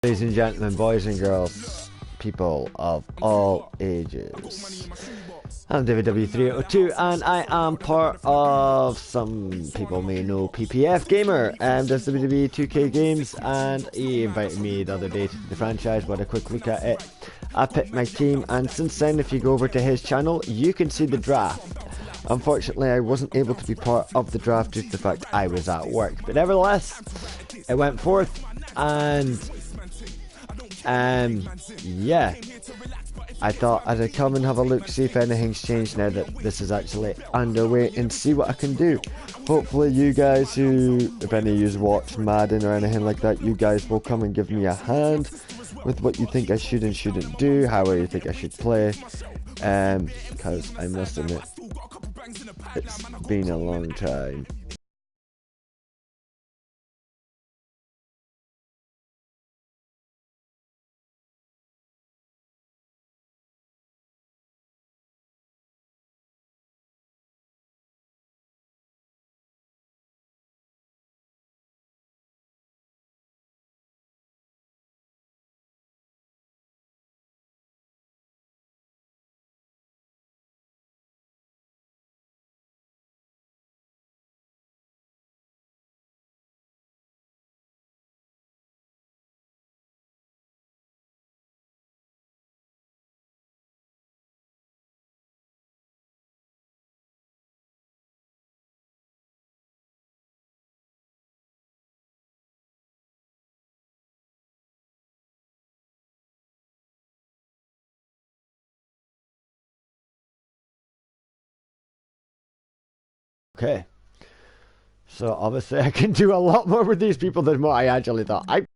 Ladies and gentlemen, boys and girls, people of all ages, I'm David W302 and I am part of, some people may know, PPF Gamer, and that's WWE 2K Games, and he invited me the other day to the franchise. But a quick look at it, I picked my team, and since then if you go over to his channel you can see the draft. Unfortunately I wasn't able to be part of the draft due to the fact I was at work, but nevertheless it went forth, and yeah, I thought I'd come and have a look, see if anything's changed now that this is actually underway, and see what I can do. Hopefully you guys who, if any of you watch Madden or anything like that, you guys will come and give me a hand with what you think I should and shouldn't do, how you think I should play, because I must admit, it's been a long time. Okay, so obviously I can do a lot more with these people than what I actually thought. I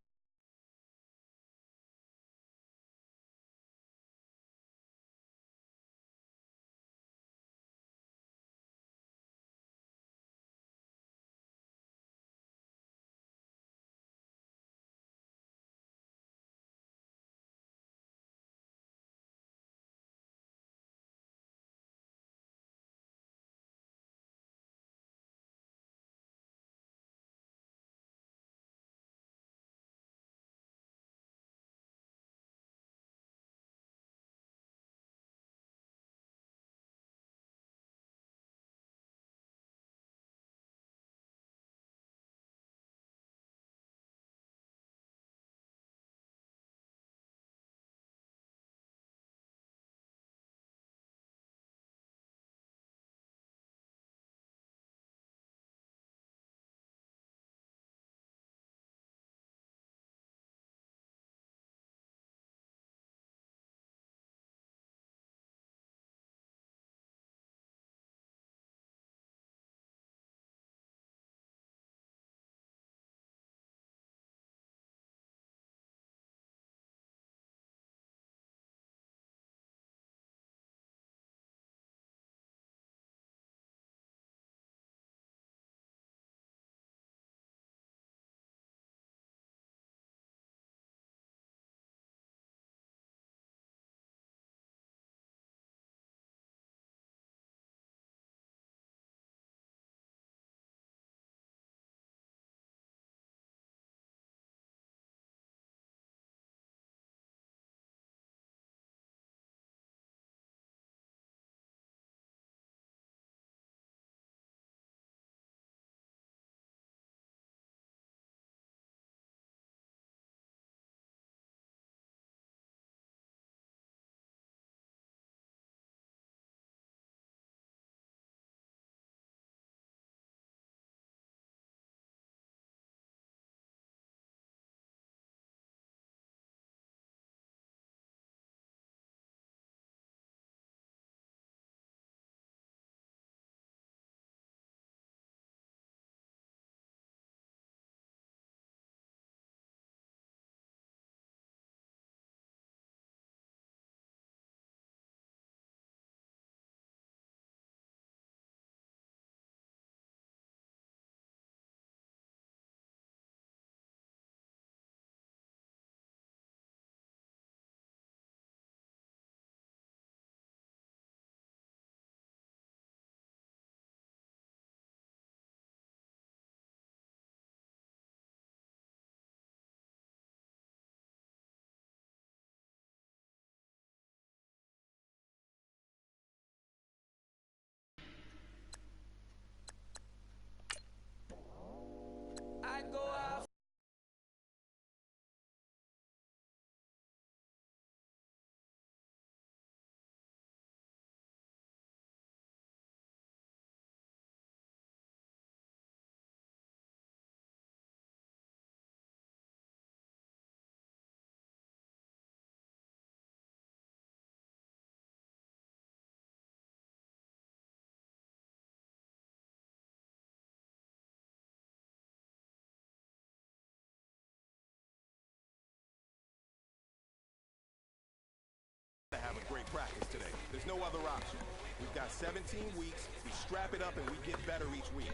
Have a great practice today. There's no other option. We've got 17 weeks. We strap it up and we get better each week.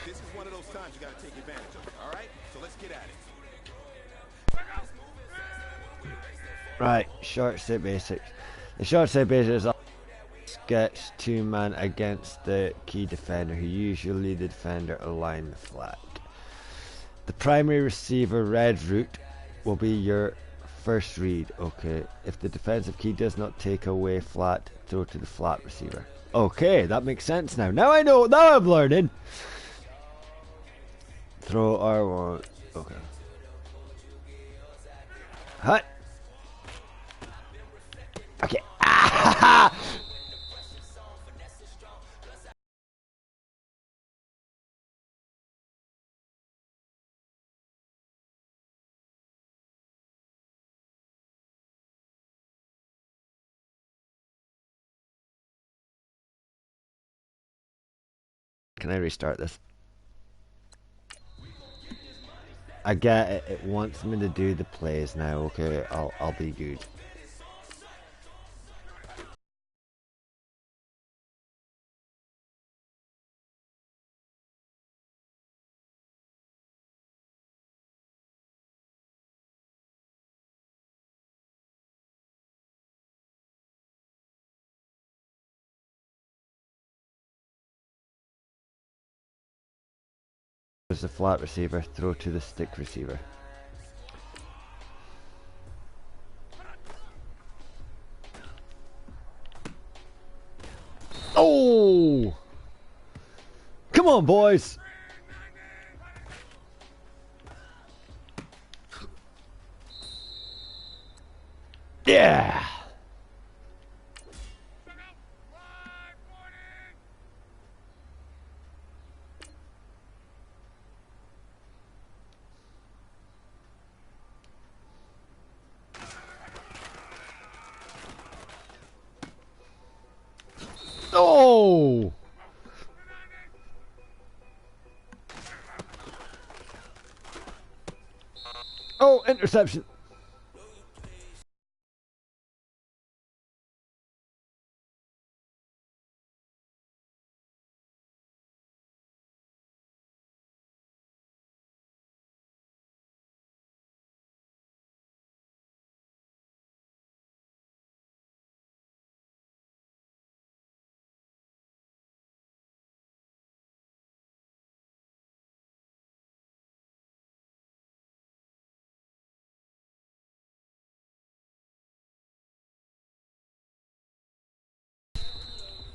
This is one of those times you got to take advantage of it. All right? So let's get at it. Right, short set basics. The short set basics are sketch two-man against the key defender, who usually the defender align flat. The primary receiver red route will be your first read. Okay, if the defensive key does not take away flat, throw to the flat receiver. Okay, that makes sense now. Now I know. Now I'm learning. Throw R1. Okay. Hut. Okay. Can I restart this? I get it. It wants me to do the plays now. Okay, I'll be good. There's the flat receiver. Throw to the stick receiver. Oh! Come on, boys! Yeah! Oh! Oh, interception.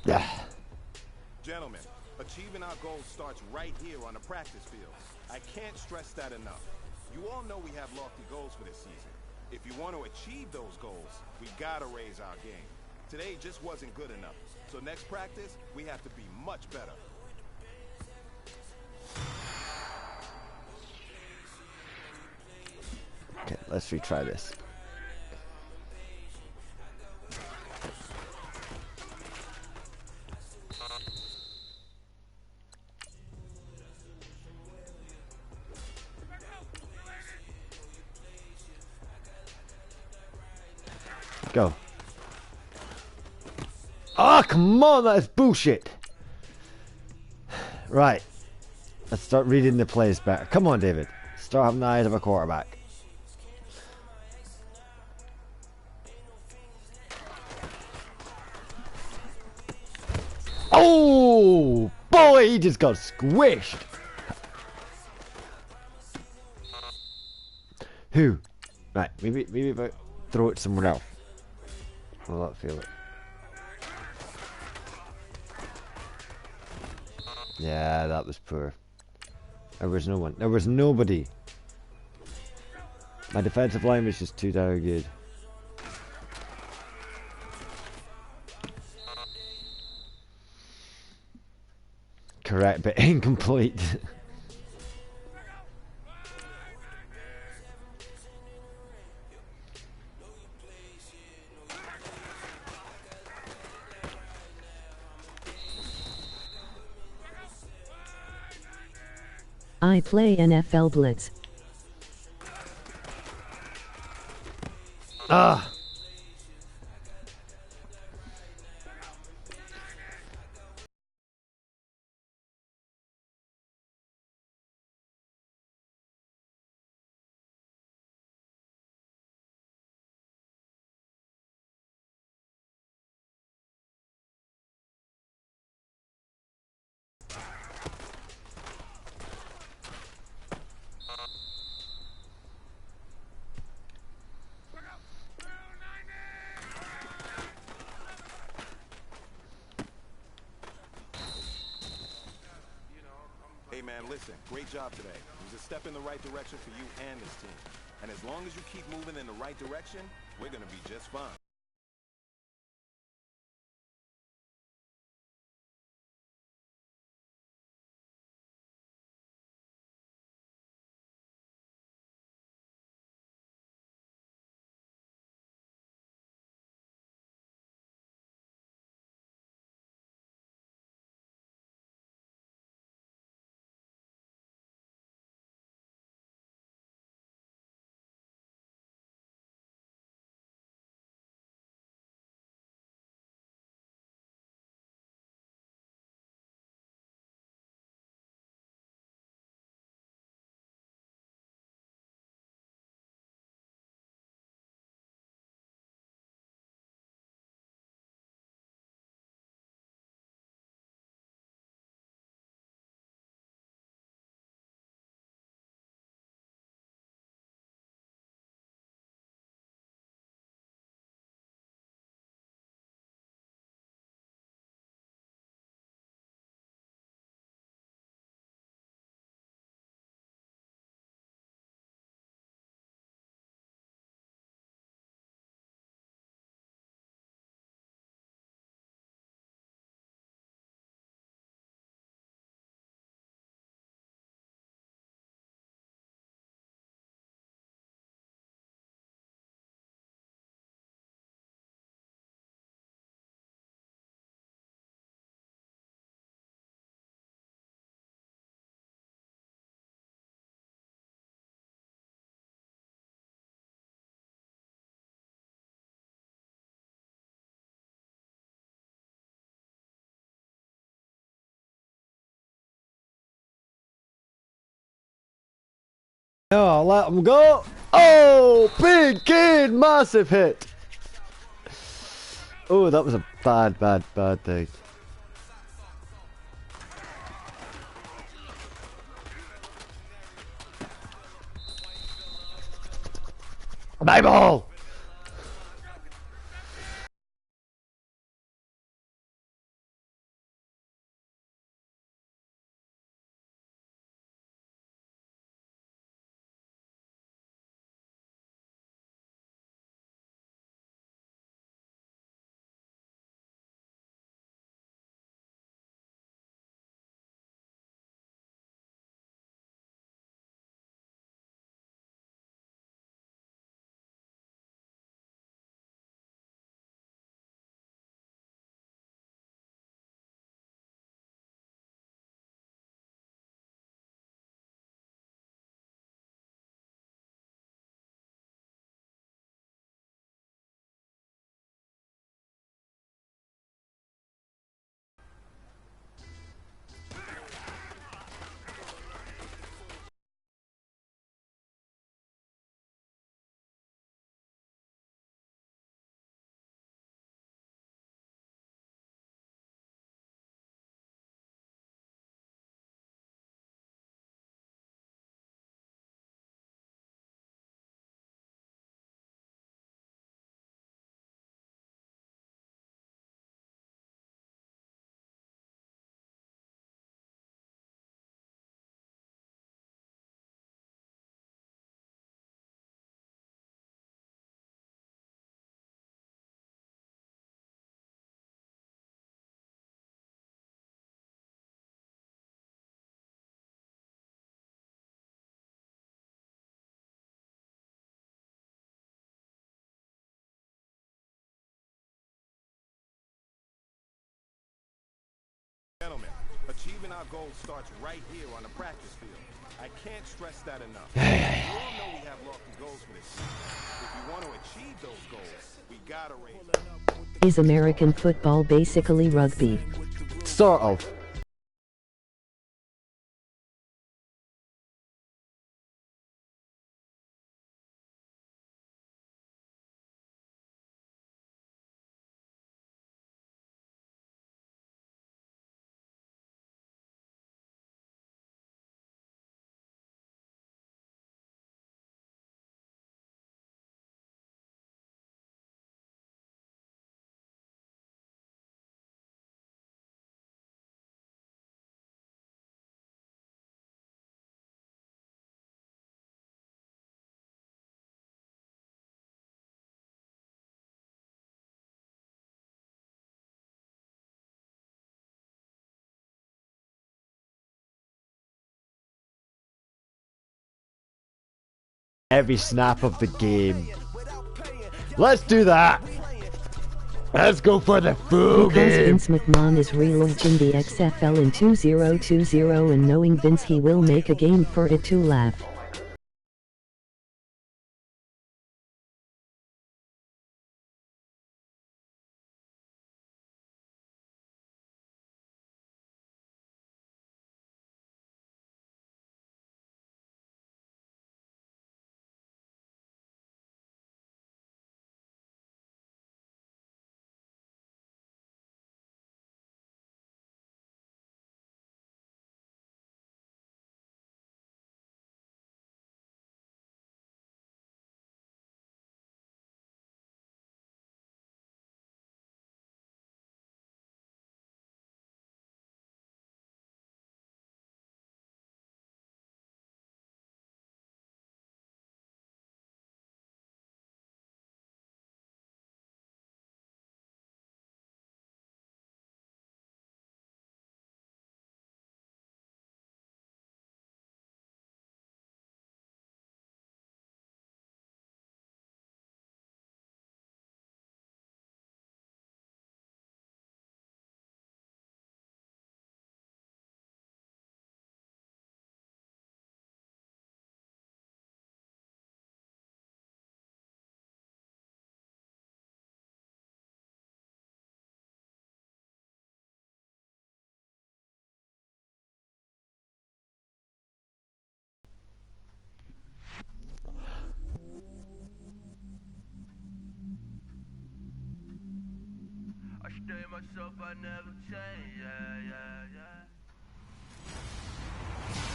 Yeah. Gentlemen, achieving our goals starts right here on the practice field. I can't stress that enough. You all know we have lofty goals for this season. If you want to achieve those goals, we gotta raise our game. Today just wasn't good enough. So next practice, we have to be much better. Okay, let's retry this. Go. Oh, come on, that is bullshit. Right. Let's start reading the plays better. Come on, David. Start having the eyes of a quarterback. Oh, boy, he just got squished. Who? Right, maybe if I throw it somewhere else. Will that feel it? Yeah, that was poor. There was no one. There was nobody. My defensive line was just too darn good. Correct, but incomplete. I play NFL Blitz. Ah! Hey man, listen, great job today. It was a step in the right direction for you and this team. And as long as you keep moving in the right direction, we're gonna be just fine. No, let him go. Oh, big kid, massive hit. Oh, that was a bad thing. Bible! Gentlemen, achieving our goals starts right here on the practice field. I can't stress that enough. You all know we have lofty goals for this season. If you want to achieve those goals, we gotta raise them. Is American football basically rugby? Sort of. Every snap of the game. Let's do that. Let's go for the full Because game. Vince McMahon is relaunching the XFL in 2020 and knowing Vince, he will make a game for it to laugh.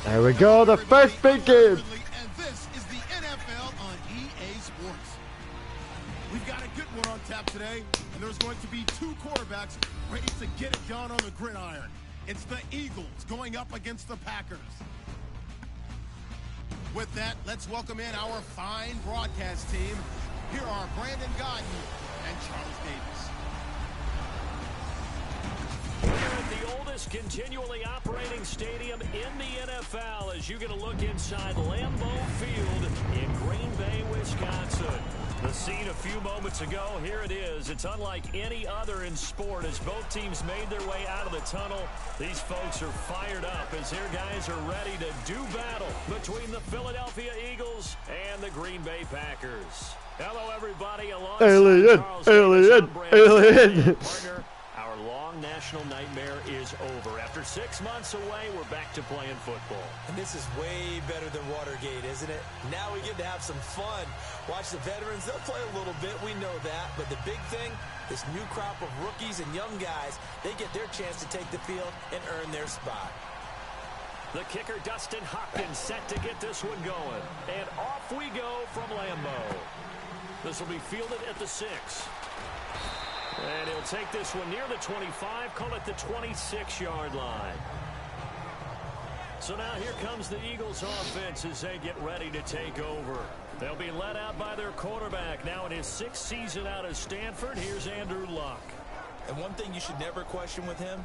There we go, the first big game. And this is the NFL on EA Sports. We've got a good one on tap today, and there's going to be two quarterbacks ready to get it done on the gridiron. It's the Eagles going up against the Packers. With that, let's welcome in our fine broadcast team. Here are Brandon Godden and Charles Davis. We're at the oldest continually operating stadium in the NFL as you get a look inside Lambeau Field in Green Bay, Wisconsin. The scene a few moments ago, here it is. It's unlike any other in sport as both teams made their way out of the tunnel. These folks are fired up as their guys are ready to do battle between the Philadelphia Eagles and the Green Bay Packers. Hello, everybody. Alongside Alien, Charles Davis, alien, I'm Brandon alien. Godden. Partner, our long national nightmare is over. After 6 months away, we're back to playing football. And this is way better than Watergate, isn't it? Now we get to have some fun. Watch the veterans. They'll play a little bit. We know that. But the big thing, this new crop of rookies and young guys, they get their chance to take the field and earn their spot. The kicker, Dustin Hopkins, set to get this one going. And off we go from Lambeau. This will be fielded at the 6. And he'll take this one near the 25, call it the 26-yard line. So now here comes the Eagles offense as they get ready to take over. They'll be led out by their quarterback now in his 6th season out of Stanford. Here's Andrew Luck. And one thing you should never question with him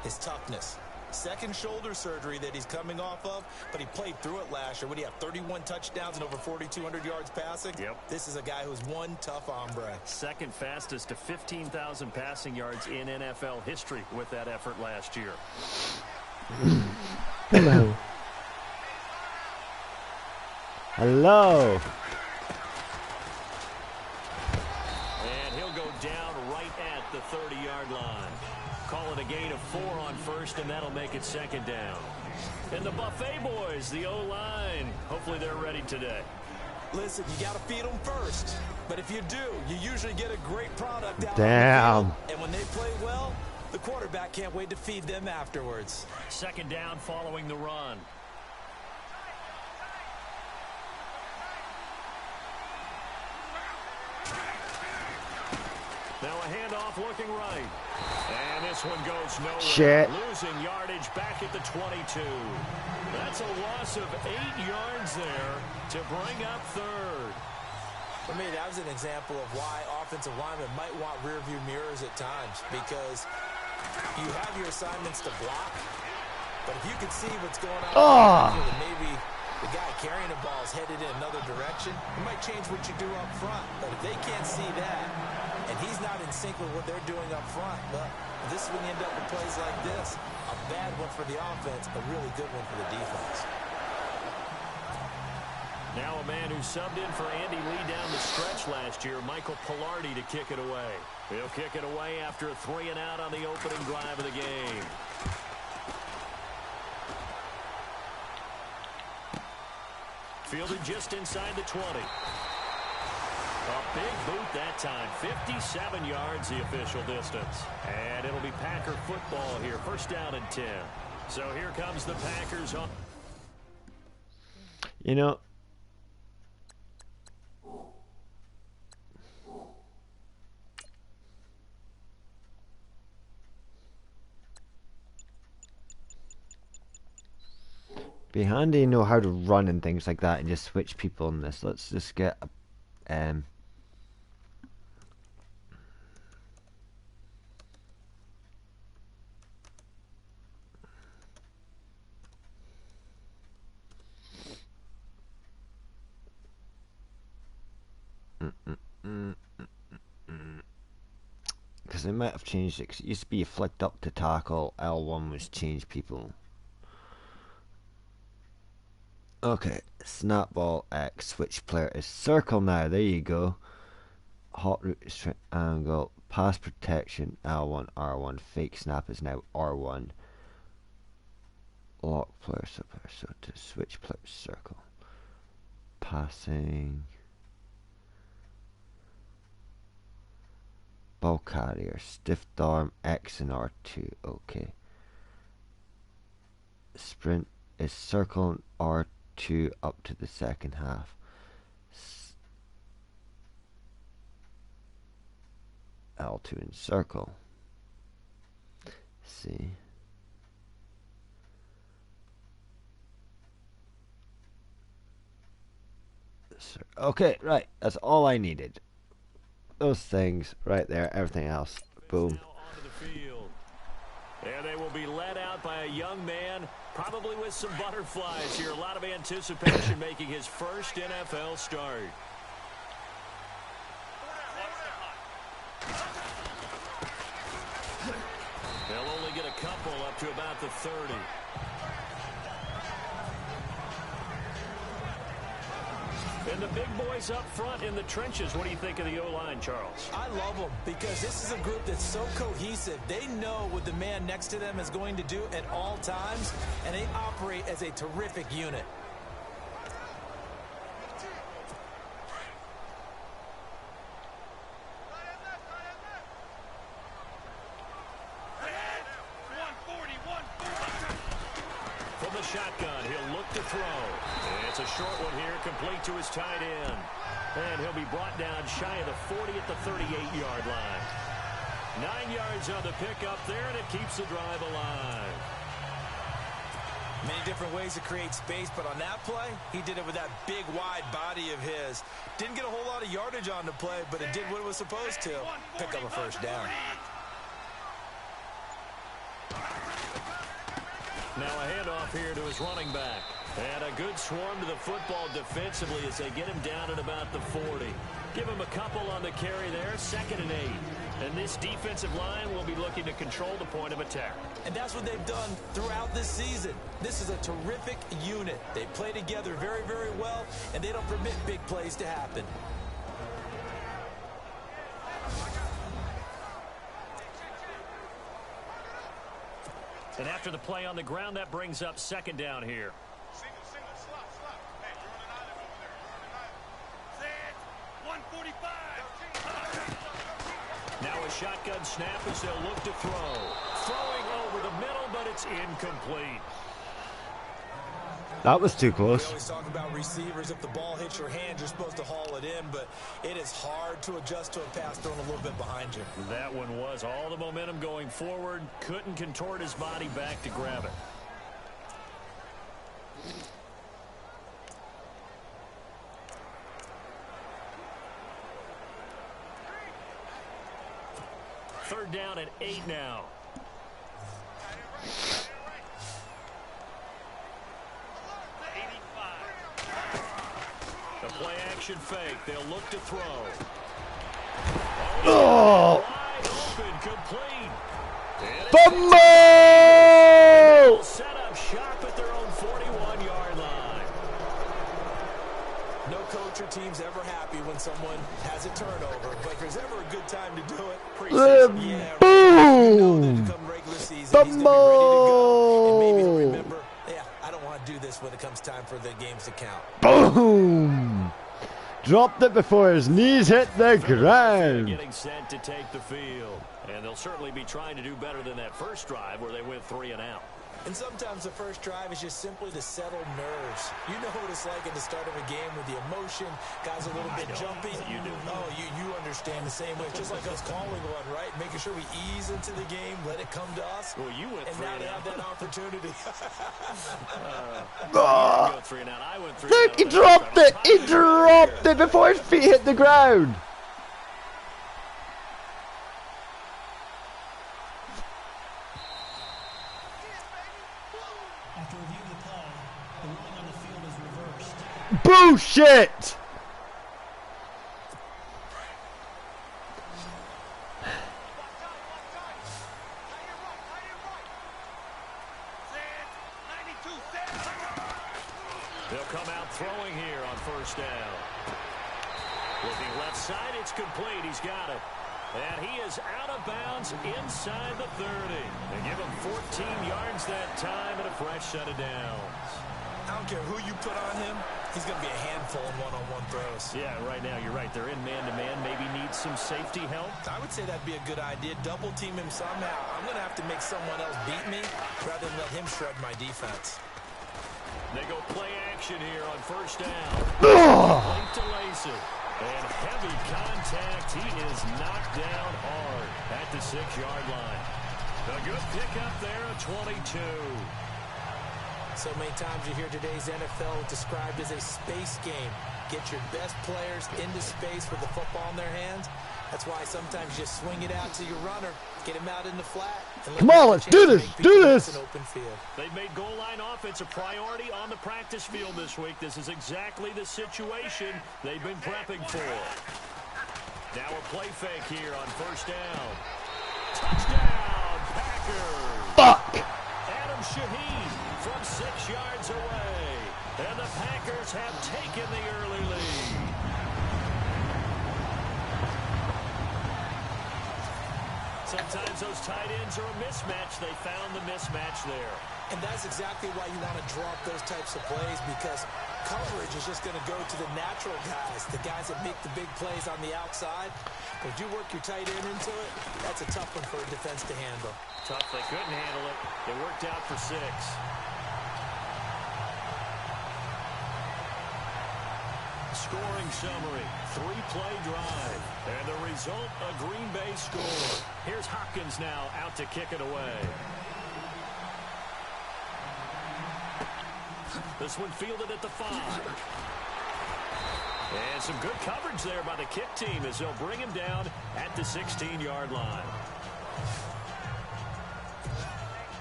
is toughness. Second shoulder surgery that he's coming off of, but he played through it last year. What do you have, 31 touchdowns and over 4,200 yards passing? Yep. This is a guy who's one tough hombre. Second fastest to 15,000 passing yards in NFL history with that effort last year. Hello. Hello. And he'll go down right at the 30-yard line. Call it a gain of 4 on first, and that'll make it second down. And the Buffet boys, the O-line, hopefully they're ready today. Listen, you got to feed them first. But if you do, you usually get a great product out Damn. on the field. And when they play well, the quarterback can't wait to feed them afterwards. Second down following the run. Now a handoff looking right. And this one goes nowhere. Shit. Losing yardage back at the 22. That's a loss of 8 yards there to bring up third. For me, that was an example of why offensive linemen might want rearview mirrors at times, because you have your assignments to block, but if you can see what's going on, and maybe the guy carrying the ball is headed in another direction, it might change what you do up front. But if they can't see that, and he's not in sync with what they're doing up front, well, this is when you end up with plays like this. A bad one for the offense, a really good one for the defense. Now a man who subbed in for Andy Lee down the stretch last year, Michael Pilardi, to kick it away. He'll kick it away after a 3-and-out on the opening drive of the game. Fielded just inside the 20. A big boot that time. 57 yards the official distance. And it'll be Packer football here. First down and 10. So here comes the Packers on. You know, be handy to know how to run and things like that and just switch people in this. Let's just get because they might have changed it, 'cause it used to be you flicked up to tackle, L1 was change people. Okay, snap ball X, switch player is circle now, there you go. Hot route is triangle, pass protection L1, R1, fake snap is now R1. Lock player, so to switch player circle. Passing. Ball carrier, stiff arm X and R2, okay. Sprint is circle and R2 up to the second half. L2 in circle. See. Okay, right. That's all I needed. Those things right there. Everything else. Boom. And they will be led out by a young man, probably with some butterflies here. A lot of anticipation making his first NFL start. They'll only get a couple up to about the 30. And the big boys up front in the trenches. What do you think of the O-line, Charles? I love them because this is a group that's so cohesive. They know what the man next to them is going to do at all times, and they operate as a terrific unit. From the shotgun, he'll look to throw. It's a short one here, complete to his tight end. And he'll be brought down shy of the 40 at the 38-yard line. 9 yards on the pickup there, and it keeps the drive alive. Many different ways to create space, but on that play, he did it with that big, wide body of his. Didn't get a whole lot of yardage on the play, but it did what it was supposed to. Pick up a first down. Now a handoff here to his running back. And a good swarm to the football defensively as they get him down at about the 40. Give him a couple on the carry there, 2nd and 8. And this defensive line will be looking to control the point of attack. And that's what they've done throughout this season. This is a terrific unit. They play together very, very well, and they don't permit big plays to happen. And after the play on the ground, that brings up 2nd down here. Now a shotgun snap as they'll look to throw. Throwing over the middle, but it's incomplete. That was too close. We always talk about receivers. If the ball hits your hand, you're supposed to haul it in, but it is hard to adjust to a pass thrown a little bit behind you. That one was all the momentum going forward. Couldn't contort his body back to grab it. Third down at 8 now. The play action fake. They'll look to throw. Oh! Wide open, complete. Fumble! Set up shop at their own 41-yard line. No coach or team's ever happy when someone has a turnover, but if there's ever a good time to do it, preseason. Yeah, Boom! come regular season, he's gonna be ready to go, and maybe he'll remember, yeah, I don't want to do this when it comes time for the games to count. Boom! Dropped it before his knees hit the ground. Getting set to take the field. And they'll certainly be trying to do better than that first drive where they went 3 and out. And sometimes the first drive is just simply to settle nerves. You know what it's like at the start of a game with the emotion, guys a little bit jumpy. You do. Oh, you understand the same way. It's just like us calling one, right? Making sure we ease into the game, let it come to us. Well, you went and 3 now and they out. have that opportunity. Go 3 and out. I went 3 Look, and out. he dropped it! He dropped it before his feet hit the ground! After reviewing the play, the ruling on the field is reversed. Bullshit! They'll come out throwing here on first down. Looking left side, it's complete. He's got it. And he is out of bounds inside the 30. They give him 14 yards that time and a fresh set of downs. I don't care who you put on him, he's going to be a handful in one-on-one throws. Yeah, right now you're right. They're in man-to-man. Maybe needs some safety help. I would say that'd be a good idea. Double team him somehow. I'm going to have to make someone else beat me rather than let him shred my defense. They go play action here on first down. Link to lace it. And heavy contact. He is knocked down hard at the 6-yard line. A good pickup there, a 22. So many times you hear today's NFL described as a space game. Get your best players into space with the football in their hands. That's why sometimes you just swing it out to your runner, get him out in the flat. Come on, let's do this, do this. Open field. They've made goal line offense a priority on the practice field this week. This is exactly the situation they've been prepping for. Now a play fake here on first down. Touchdown, Packers. Fuck! Adam Shaheen from 6 yards away. And the Packers have taken the early lead. Sometimes those tight ends are a mismatch. They found the mismatch there. And that's exactly why you want to draw up those types of plays, because coverage is just going to go to the natural guys, the guys that make the big plays on the outside. But if you work your tight end into it, that's a tough one for a defense to handle. Tough. They couldn't handle it. It worked out for 6. Scoring summary, 3-play drive, and the result, a Green Bay score. Here's Hopkins now out to kick it away. This one fielded at the 5. And some good coverage there by the kick team as they'll bring him down at the 16-yard line.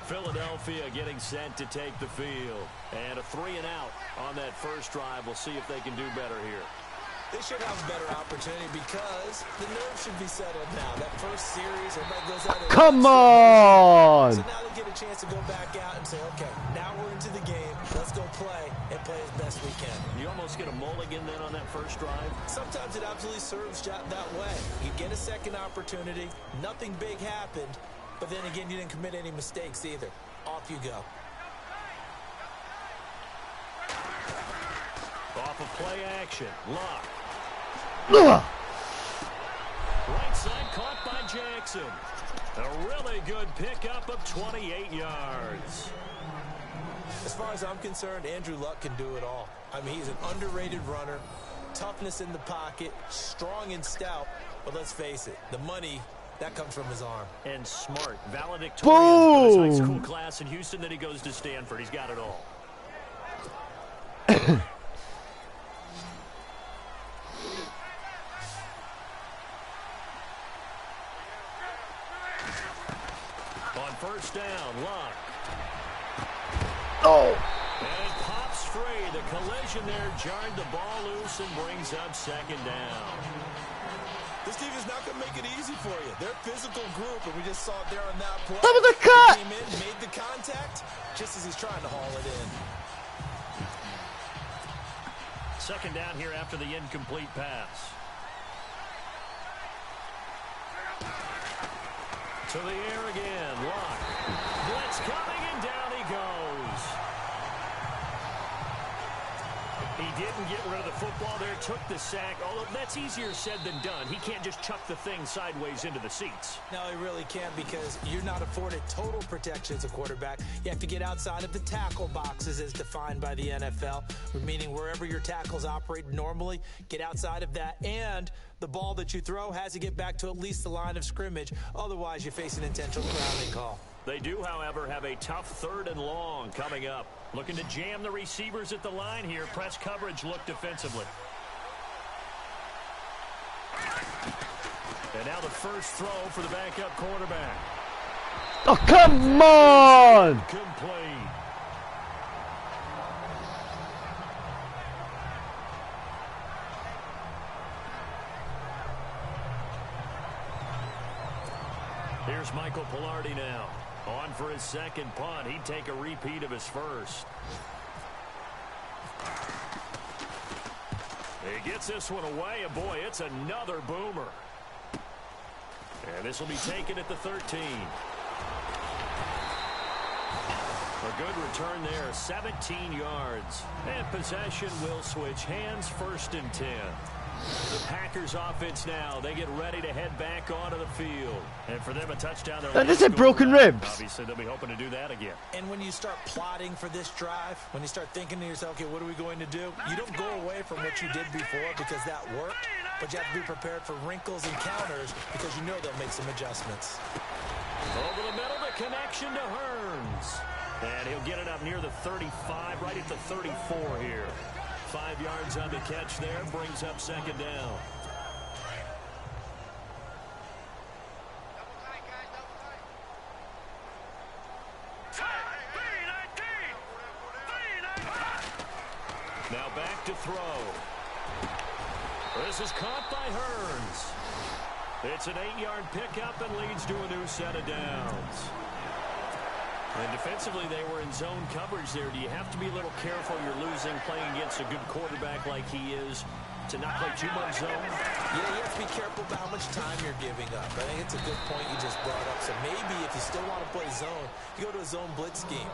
Philadelphia getting set to take the field. And a 3-and-out on that first drive. We'll see if they can do better here. They should have a better opportunity because the nerves should be settled now. That first series, everybody goes out. Come on! So now they get a chance to go back out and say, okay, now we're into the game. Let's go play and play as best we can. You almost get a mulligan then on that first drive? Sometimes it absolutely serves that way. You get a second opportunity. Nothing big happened. But then again, you didn't commit any mistakes either. Off you go. Off of play action. Luck. Ugh. Right side caught by Jackson. A really good pickup of 28 yards. As far as I'm concerned, Andrew Luck can do it all. I mean, he's an underrated runner. Toughness in the pocket. Strong and stout. But let's face it, the money, that comes from his arm. And smart. Valedictorian. His high school class in Houston, then he goes to Stanford. He's got it all. First down, Luck. Oh! And it pops free. The collision there jarred the ball loose and brings up second down. This team is not going to make it easy for you. They're a physical group, and we just saw it there on that play. That was a cut! He came in, made the contact, just as he's trying to haul it in. Second down here after the incomplete pass. To the air again, Luck. Blitz coming, and down he goes. He didn't get rid of the football there, took the sack. Although that's easier said than done. He can't just chuck the thing sideways into the seats. No, he really can't because you're not afforded total protection as a quarterback. You have to get outside of the tackle boxes as defined by the NFL, meaning wherever your tackles operate normally, get outside of that. And the ball that you throw has to get back to at least the line of scrimmage. Otherwise, you face an intentional grounding call. They do, however, have a tough 3rd and long coming up. Looking to jam the receivers at the line here. Press coverage look defensively. And now the first throw for the backup quarterback. Oh, come on! Complete. Here's Michael Pilardi now. On for his second punt. He'd take a repeat of his first. He gets this one away, and boy, it's another boomer. And this will be taken at the 13. A good return there, 17 yards. And possession will switch hands, 1st and 10. The Packers offense now, they get ready to head back onto the field. And for them, a touchdown. This is broken ribs. Obviously, they'll be hoping to do that again. And when you start plotting for this drive, when you start thinking to yourself, okay, what are we going to do? You don't go away from what you did before because that worked, but you have to be prepared for wrinkles and counters because you know they'll make some adjustments. Over the middle, the connection to Hearns. And he'll get it up near the 35, right at the 34 here. 5 yards on the catch there, brings up second down. Now back to throw. This is caught by Hearns. It's an 8-yard pickup and leads to a new set of downs. And defensively, they were in zone coverage there. Do you have to be a little careful? You're losing playing against a good quarterback like he is to not play too much zone? Yeah, you have to be careful about how much time you're giving up. I think it's a good point you just brought up. So maybe if you still want to play zone, you go to a zone blitz scheme.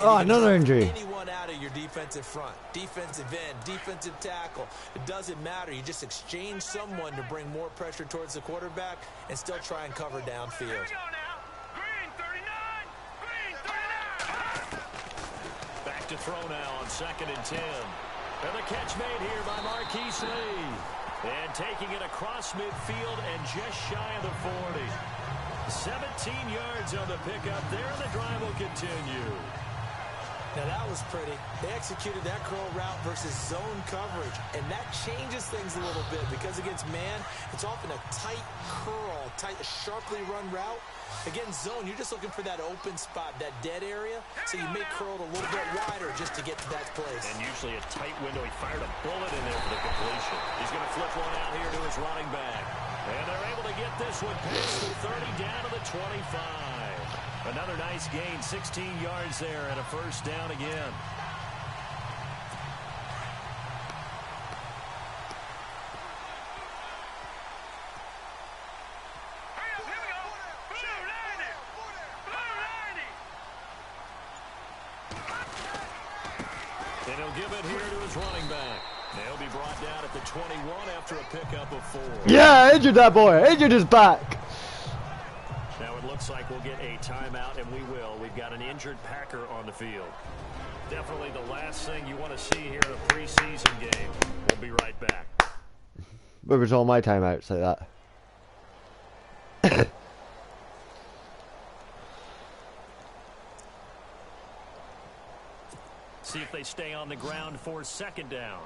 Oh, another injury. Anyone out of your defensive front, defensive end, defensive tackle. It doesn't matter. You just exchange someone to bring more pressure towards the quarterback and still try and cover downfield. To throw now on 2nd and 10. And the catch made here by Marquise Lee. And taking it across midfield and just shy of the 40. 17 yards on the pickup there, and the drive will continue. Now that was pretty. They executed that curl route versus zone coverage, and that changes things a little bit because against man, it's often a tight curl, sharply run route. Against zone, you're just looking for that open spot, that dead area, so you may curl it a little bit wider just to get to that place. And usually a tight window. He fired a bullet in there for the completion. He's going to flip one out here to his running back. And they're able to get this one past the 30 down to the 25. Another nice gain, 16 yards there and a first down again. And he'll give it here to his running back. They'll be brought down at the 21 after a pickup of 4. Yeah, injured that boy. Injured his back. Now it looks like we'll get a timeout, and we will. We've got an injured Packer on the field. Definitely the last thing you want to see here in a preseason game. We'll be right back. Where was all my timeouts like that? See if they stay on the ground for second down.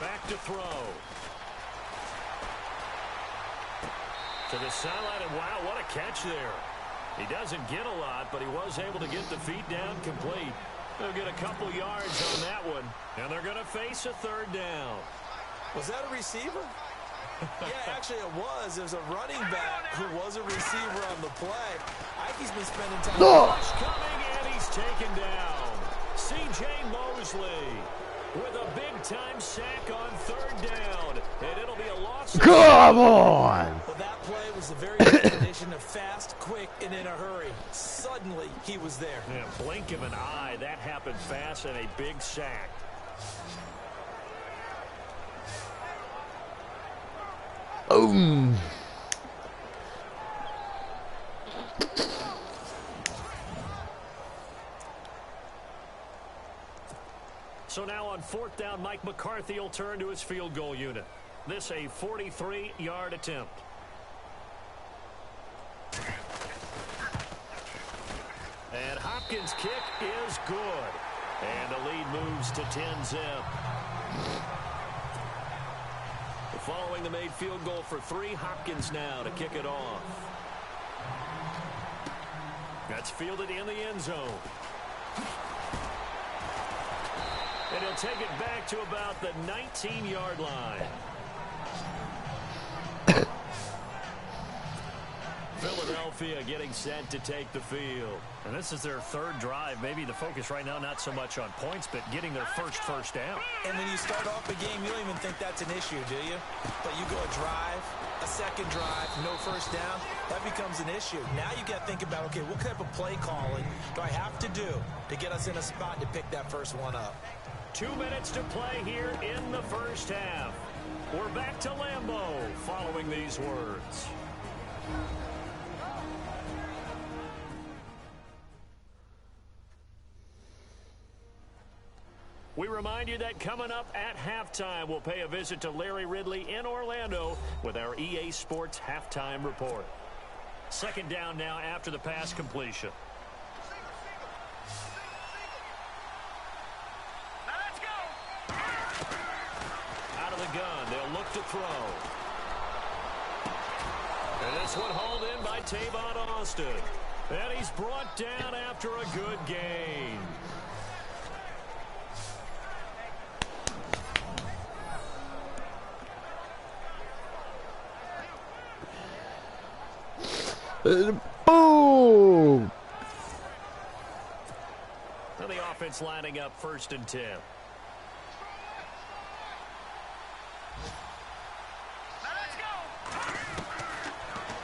Back to throw. To the sideline, and wow, what a catch there. He doesn't get a lot, but he was able to get the feet down complete. They'll get a couple yards on that one, and they're going to face a third down. Was that a receiver? Yeah, actually it was. There's a running back who was a receiver on the play. Ike's been spending time. Rush coming, and he's taken down. C.J. Mosley with a big-time sack on third down, and it'll be a loss. Come on! Well, that play was the very definition of fast, quick, and in a hurry. Suddenly, he was there. Yeah, blink of an eye. That happened fast, and a big sack. Boom. So now on fourth down, Mike McCarthy will turn to his field goal unit. This a 43-yard attempt. And Hopkins' kick is good. And the lead moves to 10-zip. Following the made field goal for 3, Hopkins now to kick it off. That's fielded in the end zone. And he'll take it back to about the 19-yard line. Philadelphia getting set to take the field. And this is their third drive. Maybe the focus right now not so much on points, but getting their first down. And when you start off a game, you don't even think that's an issue, do you? But you go a drive, a second drive, no first down, that becomes an issue. Now you got to think about, okay, what type of play calling do I have to do to get us in a spot to pick that first one up? 2 minutes to play here in the first half. We're back to Lambeau following these words. We remind you that coming up at halftime, we'll pay a visit to Larry Ridley in Orlando with our EA Sports Halftime Report. Second down now after the pass completion. Now let's go. Out of the gun, they'll look to throw. And this one hauled in by Tavon Austin. And he's brought down after a good gain. Boom! And the offense lining up 1st and 10.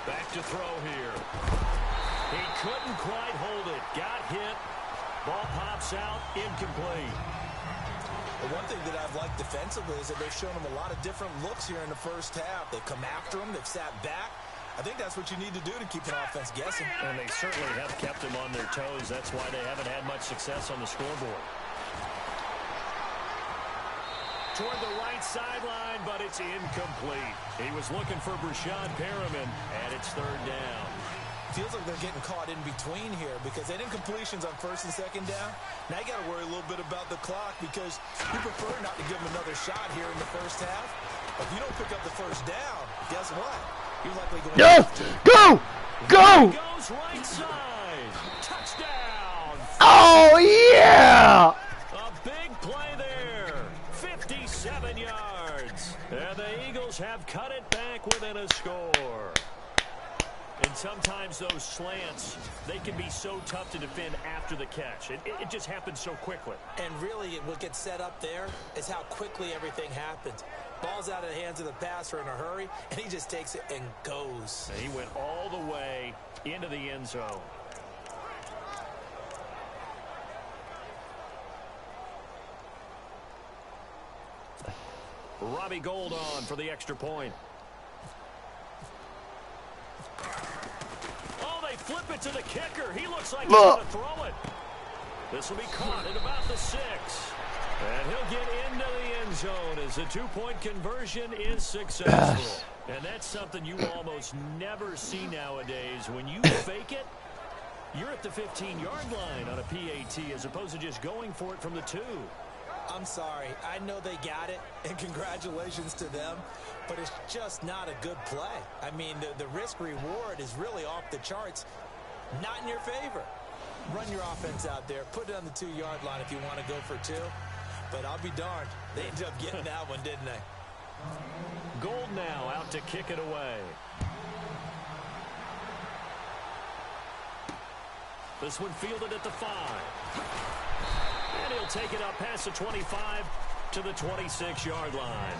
Back to throw here. He couldn't quite hold it. Got hit. Ball pops out. Incomplete. The one thing that I've liked defensively is that they've shown him a lot of different looks here in the first half. They've come after him. They've sat back. I think that's what you need to do to keep an offense guessing. And they certainly have kept them on their toes. That's why they haven't had much success on the scoreboard. toward the right sideline, but it's incomplete. He was looking for Brashad Perriman, and it's third down. Feels like they're getting caught in between here because they didn't completions on first and second down. Now you got to worry a little bit about the clock because you prefer not to give them another shot here in the first half. But if you don't pick up the first down, guess what? You're likely going Go! He goes right side. Touchdown. Oh, yeah! A big play there. 57 yards. And the Eagles have cut it back within a score. And sometimes those slants, they can be so tough to defend after the catch. It just happens so quickly. And really, what gets set up there is how quickly everything happens. Ball's out of the hands of the passer in a hurry, and he just takes it and goes. And he went all the way into the end zone. Robbie Gould on for the extra point. Flip it to the kicker. He looks like he's going to throw it. This will be caught at about the 6. And he'll get into the end zone as the two-point conversion is successful. And that's something you almost never see nowadays. When you fake it, you're at the 15-yard line on a PAT as opposed to just going for it from the 2. I'm sorry. I know they got it, and congratulations to them, but it's just not a good play. I mean, the risk-reward is really off the charts, not in your favor. Run your offense out there. Put it on the 2-yard line if you want to go for 2, but I'll be darned. They ended up getting that one, didn't they? Gould now out to kick it away. This one fielded at the 5. And he'll take it up past the 25 to the 26-yard line.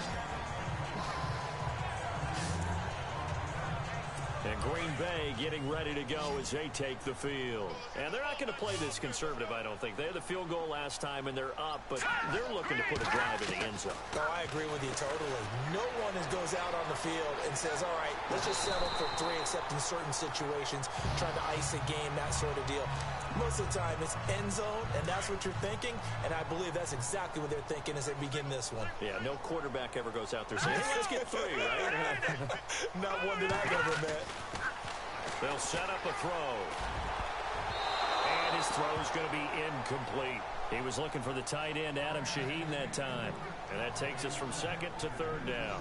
And Green Bay getting ready to go as they take the field. And they're not going to play this conservative, I don't think. They had the field goal last time, and they're up, but they're looking to put a drive in the end zone. Oh, I agree with you totally. No one goes out on the field and says, all right, let's just settle for 3, except in certain situations, trying to ice a game, that sort of deal. Most of the time, it's end zone, and that's what you're thinking, and I believe that's exactly what they're thinking as they begin this one. Yeah, no quarterback ever goes out there saying, hey, let's get 3, right? Not one that I've ever met. They'll set up a throw. And his throw is going to be incomplete. He was looking for the tight end, Adam Shaheen, that time. And that takes us from second to third down.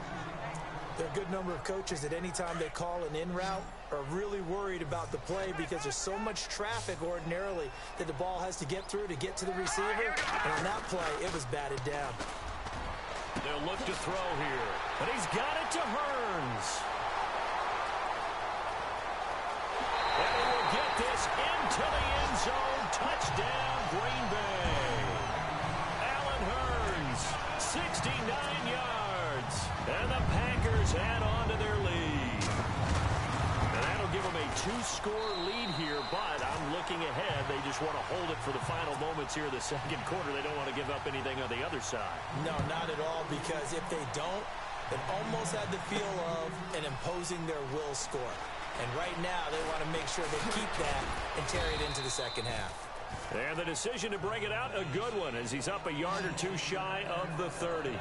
There are a good number of coaches that any time they call an in route are really worried about the play because there's so much traffic ordinarily that the ball has to get through to get to the receiver. And on that play, it was batted down. They'll look to throw here. But he's got it to Hearns. And he will get this into the end zone. Touchdown, Green Bay. Allen Hearns, 69 yards. And the Packers add on to their lead. And that'll give them a 2-score lead here, but I'm looking ahead. They just want to hold it for the final moments here of the second quarter. They don't want to give up anything on the other side. No, not at all, because if they don't, it almost had the feel of an imposing their will score. And right now, they want to make sure they keep that and carry it into the second half. And the decision to bring it out, a good one, as he's up a yard or 2 shy of the 30.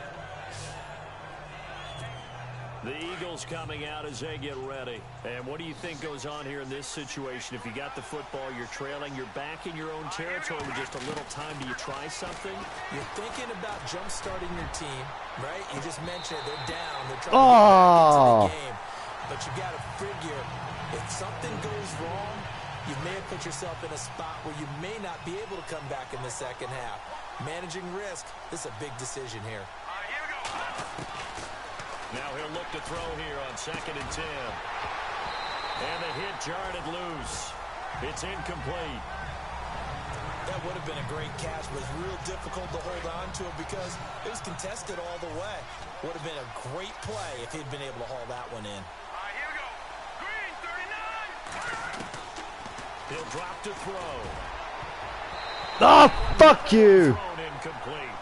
The Eagles coming out as they get ready. And what do you think goes on here in this situation? If you got the football, you're trailing, you're back in your own territory with just a little time. Do you try something? You're thinking about jump-starting your team, right? You just mentioned they're down. They're trying to get into the game. But you got to figure, if something goes wrong, you may have put yourself in a spot where you may not be able to come back in the second half. Managing risk, this is a big decision here. Now he'll look to throw here on 2nd and 10. And the hit jarred it loose. It's incomplete. That would have been a great catch, but it's real difficult to hold on to it because it was contested all the way. Would have been a great play if he'd been able to haul that one in. Here we go. Green, 39. He'll drop to throw. Oh, fuck you! Thrown incomplete.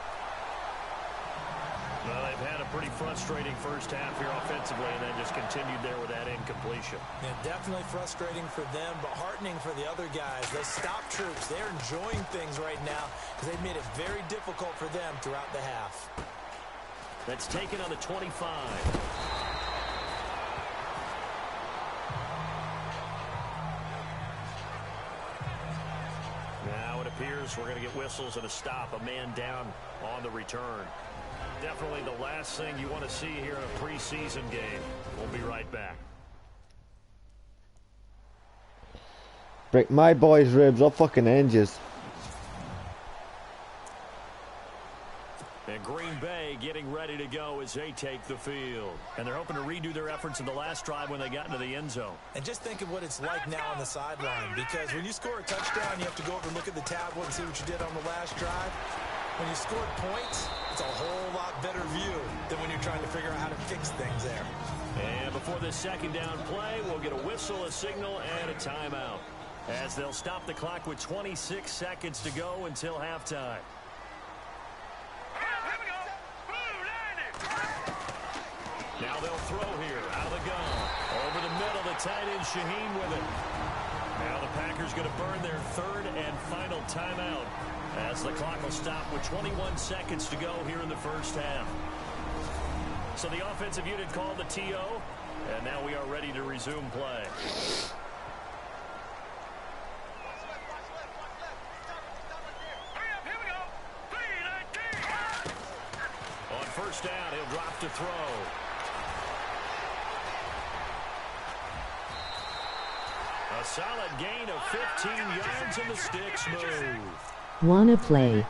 Well, they've had a pretty frustrating first half here offensively, and then just continued there with that incompletion. Yeah, definitely frustrating for them, but heartening for the other guys. Those stop troops, they're enjoying things right now because they've made it very difficult for them throughout the half. That's taken on the 25. Now it appears we're going to get whistles and a stop. A man down on the return. Definitely the last thing you want to see here in a preseason game. We'll be right back. Break my boys' ribs, I'll fucking end yous. And Green Bay getting ready to go as they take the field. And they're hoping to redo their efforts in the last drive when they got into the end zone. And just think of what it's like now on the sideline, because when you score a touchdown, you have to go over and look at the tablet and see what you did on the last drive. When you scored points, it's a whole lot better view than when you're trying to figure out how to fix things there. And before this second down play, we'll get a whistle, a signal, and a timeout, as they'll stop the clock with 26 seconds to go until halftime. Now they'll throw here, out of the gun. Over the middle, the tight end Shaheen with it. Now the Packers going to burn their third and final timeout, as the clock will stop with 21 seconds to go here in the first half. So the offensive unit called the TO, and now we are ready to resume play. On first down, he'll drop to throw. A solid gain of 15 yards and the sticks move. Wanna play?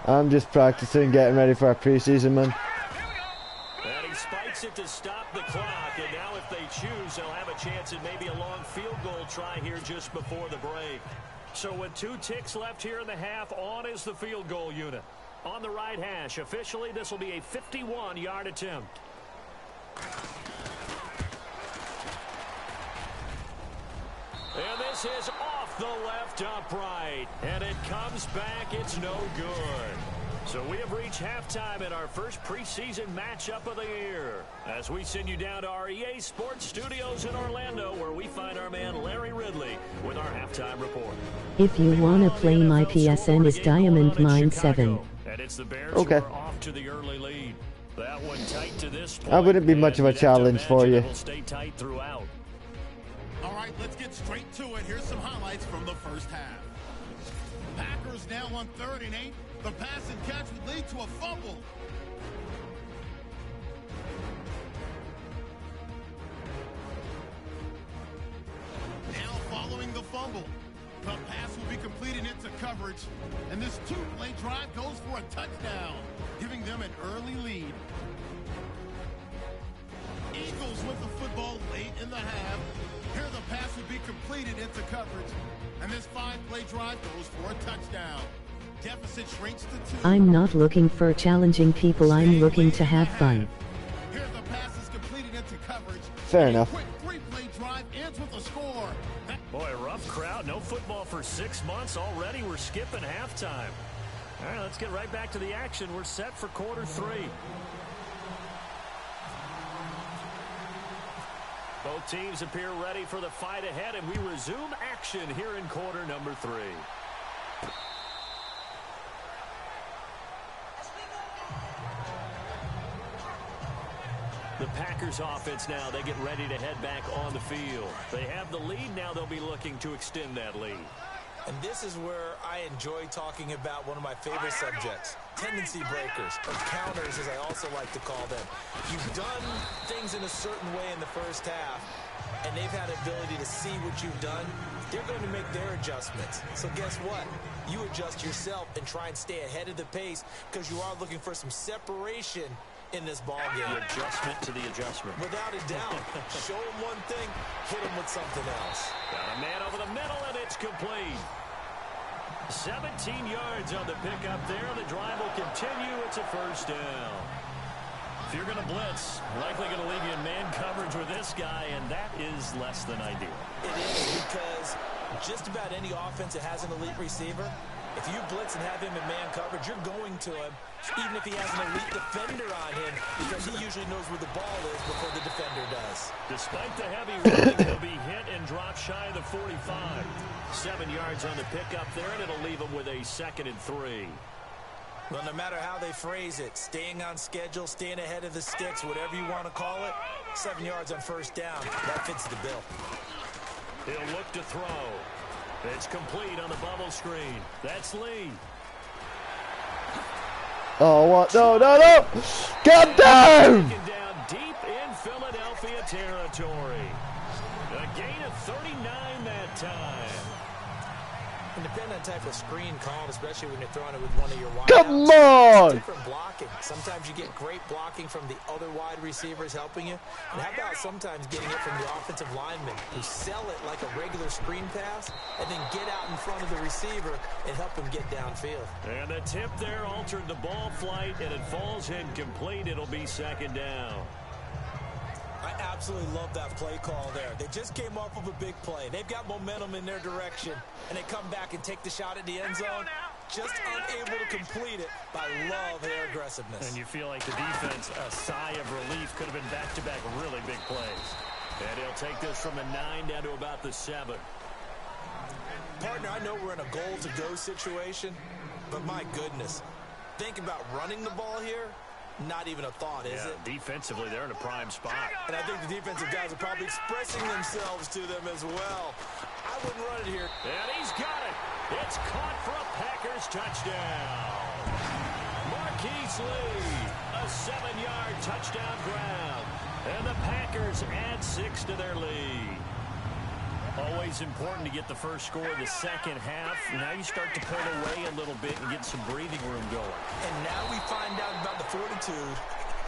I'm just practicing, getting ready for our preseason, man. And he spikes it to stop the clock, and now if they choose, they'll have a chance at maybe a long field goal try here just before the break. So with 2 ticks left here in the half, on is the field goal unit. On the right hash, officially this will be a 51-yard attempt. And this is off the left upright. And it comes back. It's no good. So we have reached halftime in our first preseason matchup of the year, as we send you down to our EA Sports Studios in Orlando, where we find our man Larry Ridley with our halftime report. If you wanna play, my PSN is Diamond Mine 7. And it's the Bears okay. who are off to the early lead. That one tight to this point. That wouldn't be much of a challenge for you. Will stay tight throughout. All right, let's get straight to it. Here's some highlights from the first half. Packers now on 3rd and 8. The pass and catch would lead to a fumble. Now following the fumble, the pass will be completed into coverage, and this 2-play drive goes for a touchdown, giving them an early lead. Eagles with the football late in the half. Here the pass will be completed into coverage, and this 5-play drive goes for a touchdown. Deficit shrinks to 2. I'm not looking for challenging people, I'm looking to have fun. Here the pass is completed into coverage. Fair enough. Quick 3-play drive ends with a score. Boy, rough crowd. No football for 6 months already. We're skipping halftime. All right, let's get right back to the action. We're set for quarter 3. Both teams appear ready for the fight ahead, and we resume action here in quarter number 3. The Packers offense now, they get ready to head back on the field. They have the lead, now they'll be looking to extend that lead. And this is where I enjoy talking about one of my favorite subjects, tendency breakers, or counters as I also like to call them. You've done things in a certain way in the first half, and they've had the ability to see what you've done. They're going to make their adjustments. So guess what? You adjust yourself and try and stay ahead of the pace, because you are looking for some separation in this ball game. The adjustment to the adjustment. Without a doubt. Show them one thing, hit them with something else. Got a man over the middle, and it's complete. 17 yards on the pickup there. The drive will continue. It's a first down. If you're going to blitz, likely going to leave you in man coverage with this guy, and that is less than ideal. It is, because just about any offense that has an elite receiver, if you blitz and have him in man coverage, you're going to him, even if he has an elite defender on him, because he usually knows where the ball is before the defender does. Despite the heavy running, he'll be hit and dropped shy of the 45. 7 yards on the pickup there, and it'll leave him with a 2nd and 3. Well, no matter how they phrase it, staying on schedule, staying ahead of the sticks, whatever you want to call it, 7 yards on first down, that fits the bill. He'll look to throw. It's complete on the bubble screen. That's Lee. Oh, what? No, no, no! Get down! Taken down deep in Philadelphia territory. A gain of 39 that time. And depending on the type of screen called, especially when you're throwing it with one of your wide Come outs, on! it's different blocking. Sometimes you get great blocking from the other wide receivers helping you. And how about sometimes getting it from the offensive linemen who sell it like a regular screen pass and then get out in front of the receiver and help him get downfield. And the tip there altered the ball flight, and it falls incomplete. It'll be second down. I absolutely love that play call there. They just came off of a big play. They've got momentum in their direction, and they come back and take the shot at the end zone, just unable to complete it. I love their aggressiveness. And you feel like the defense, a sigh of relief, could have been back-to-back really big plays. And he'll take this from the 9 down to about the 7. Partner, I know we're in a goal-to-go situation, but my goodness, think about running the ball here. Not even a thought, is it? Defensively, they're in a prime spot. And I think the defensive guys are probably expressing themselves to them as well. I wouldn't run it here. And he's got it. It's caught for a Packers touchdown. Marquise Lee, a 7-yard touchdown grab. And the Packers add 6 to their lead. Always important to get the first score of the second half. Now you start to pull away a little bit and get some breathing room going. And now we find out about the fortitude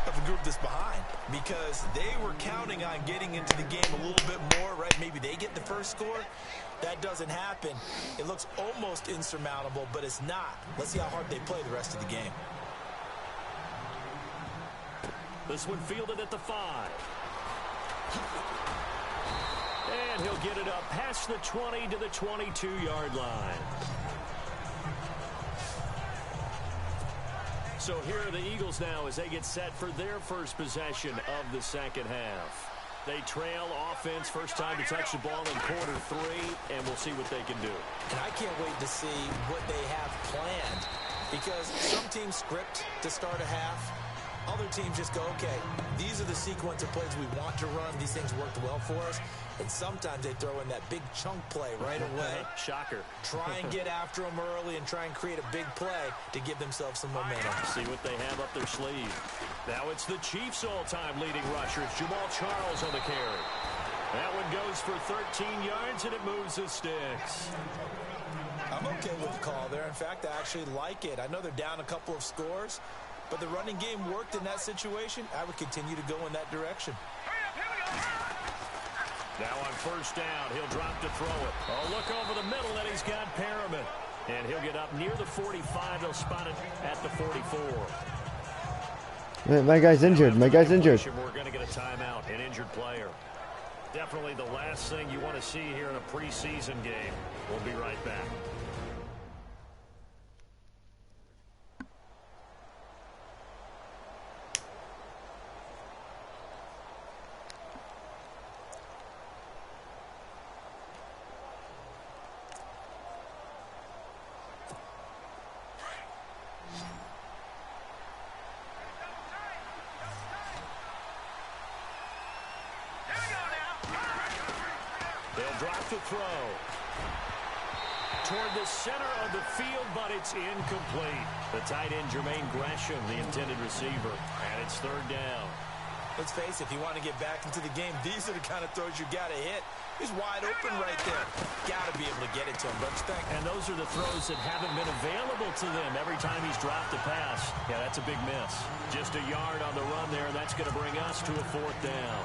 of a group that's behind, because they were counting on getting into the game a little bit more, right? Maybe they get the first score. That doesn't happen. It looks almost insurmountable, but it's not. Let's see how hard they play the rest of the game. This one fielded at the 5. And he'll get it up past the 20 to the 22-yard line. So here are the Eagles now as they get set for their first possession of the second half. They trail offense, first time to touch the ball in quarter 3, and we'll see what they can do. And I can't wait to see what they have planned, because some teams script to start a half. Other teams just go, okay, these are the sequence of plays we want to run. These things worked well for us. And sometimes they throw in that big chunk play right away. Shocker. Try and get after them early and try and create a big play to give themselves some momentum. See what they have up their sleeve. Now it's the Chiefs' all-time leading rushers, Jamal Charles on the carry. That one goes for 13 yards, and it moves the sticks. I'm okay with the call there. In fact, I actually like it. I know they're down a couple of scores, but the running game worked in that situation. I would continue to go in that direction. Now on first down, he'll drop to throw it. Oh, look over the middle, and he's got Perriman. And he'll get up near the 45. He'll spot it at the 44. My guy's injured. My guy's injured. We're going to get a timeout, an injured player. Definitely the last thing you want to see here in a preseason game. We'll be right back. To throw toward the center of the field, but it's incomplete. The tight end Jermaine Gresham, the intended receiver, and it's third down. Let's face it, if you want to get back into the game, these are the kind of throws you got to hit. He's wide open right there. Got to be able to get it to him, don't you think? And those are the throws that haven't been available to them every time he's dropped a pass. Yeah, that's a big miss. Just a yard on the run there, and that's going to bring us to a fourth down.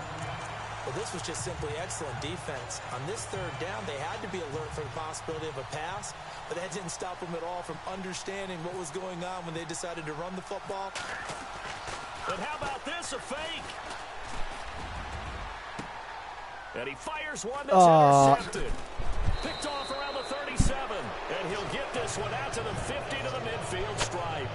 Well, this was just simply excellent defense. On this third down, they had to be alert for the possibility of a pass, but that didn't stop them at all from understanding what was going on when they decided to run the football. But how about this, a fake? And he fires one that's intercepted. Picked off around the 37, and he'll get this one out to the 50 to the midfield stripe.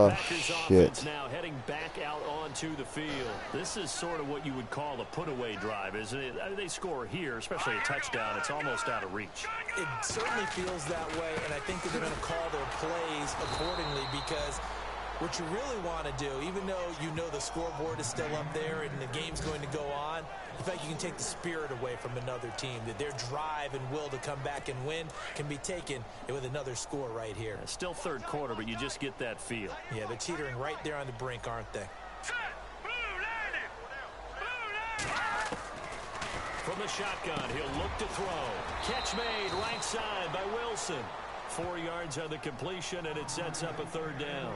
Oh, Packers shit. offense now heading back out onto the field. This is sort of what you would call a put-away drive, isn't it? I mean, they score here, especially a touchdown. It's almost out of reach. It certainly feels that way, and I think that they're going to call their plays accordingly because what you really want to do, even though you know the scoreboard is still up there and the game's going to go on, in fact, you can take the spirit away from another team, that their drive and will to come back and win can be taken with another score right here. Still third quarter, but you just get that feel. Yeah, they're teetering right there on the brink, aren't they? From the shotgun, he'll look to throw. Catch made right side by Wilson. 4 yards on the completion, and it sets up a third down.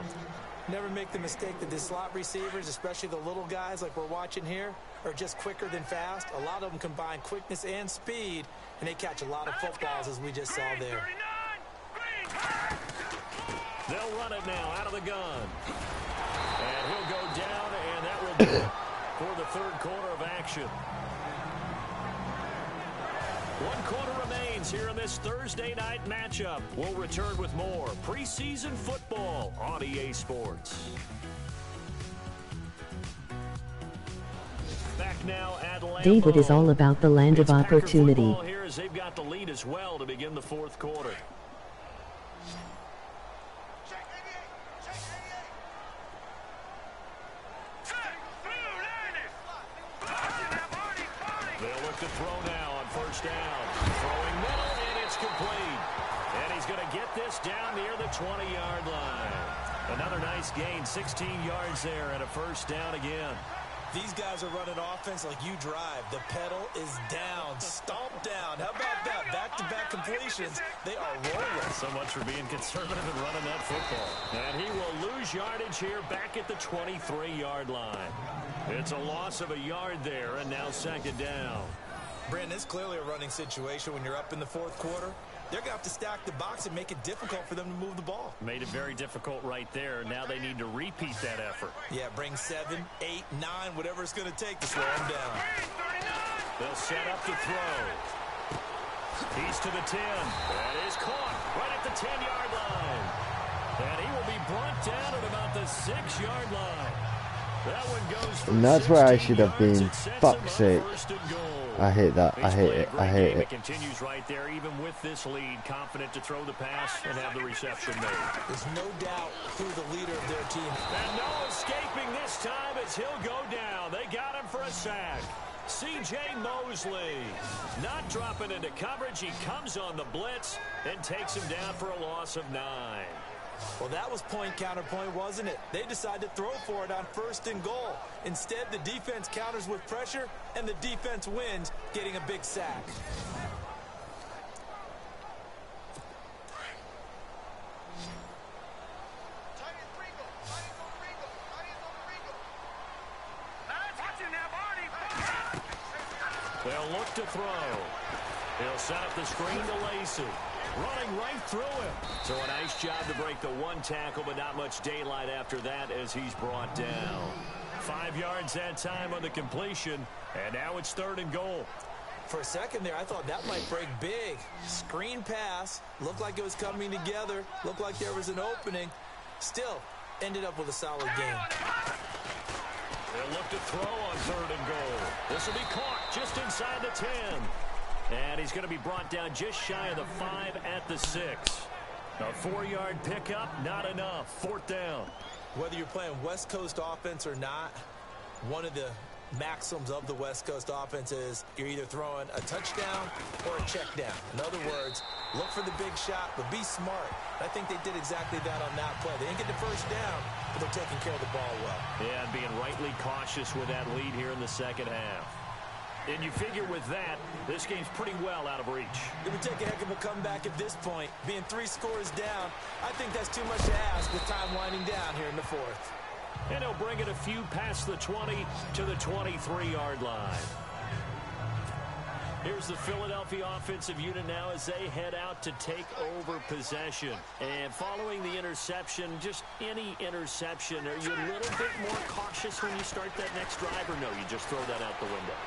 Never make the mistake that the slot receivers, especially the little guys like we're watching here, are just quicker than fast. A lot of them combine quickness and speed, and they catch a lot of footballs, as we just saw there. They'll run it now out of the gun. And he'll go down, and that will do it for the third quarter of action. 1 quarter remains here in this Thursday night matchup. We'll return with more preseason football on EA Sports. Back now at Lambeau. David is all about the land of It's Packer opportunity. football here as they've got the lead as well to begin the fourth quarter. They'll look to throw now on first down. Throwing middle, and it's complete. And he's going to get this down near the 20-yard line. Another nice gain, 16 yards there, and a first down again. These guys are running offense like you drive. The pedal is down, stomped down. How about that? Back-to-back completions. They are rolling. So much for being conservative and running that football. And he will lose yardage here back at the 23-yard line. It's a loss of a yard there, and now second down. Brandon, it's clearly a running situation when you're up in the fourth quarter. They're going to have to stack the box and make it difficult for them to move the ball. Made it very difficult right there. Now they need to repeat that effort. Yeah, bring 7, 8, 9, whatever it's going to take to slow them down. They'll set up to throw. He's to the 10. That is caught right at the 10-yard line. And he will be brought down at about the 6-yard line. That one goes for And that's where I should have 16 been. yards. It sets Fuck's him up sake. first and goal. I hate that. I He's hate played a it. great I hate game. it. It continues right there, even with this lead, confident to throw the pass and have the reception made. There's no doubt who the leader of their team is. And no escaping this time as he'll go down. They got him for a sack. C.J. Mosley not dropping into coverage. He comes on the blitz and takes him down for a loss of 9. Well, that was point counterpoint, wasn't it? They decided to throw for it on first and goal. Instead, the defense counters with pressure, and the defense wins, getting a big sack. They'll look to throw. He'll set up the screen to Lacey. Running right through him. So a nice job to break the one tackle, but not much daylight after that as he's brought down. 5 yards that time on the completion, and now it's third and goal. For a second there, I thought that might break big. Screen pass. Looked like it was coming together. Looked like there was an opening. Still, ended up with a solid game. They'll look to throw on third and goal. This will be caught just inside the 10. And he's going to be brought down just shy of the 5 at the 6. A 4-yard pickup, not enough. Fourth down. Whether you're playing West Coast offense or not, one of the maxims of the West Coast offense is you're either throwing a touchdown or a check down. In other words, look for the big shot, but be smart. I think they did exactly that on that play. They didn't get the first down, but they're taking care of the ball well. Yeah, and being rightly cautious with that lead here in the second half. And you figure with that, this game's pretty well out of reach. It would take a heck of a comeback at this point. Being 3 scores down, I think that's too much to ask with time winding down here in the fourth. And he'll bring it a few past the 20 to the 23-yard line. Here's the Philadelphia offensive unit now as they head out to take over possession. And following the interception, just any interception, are you a little bit more cautious when you start that next drive, or no, you just throw that out the window?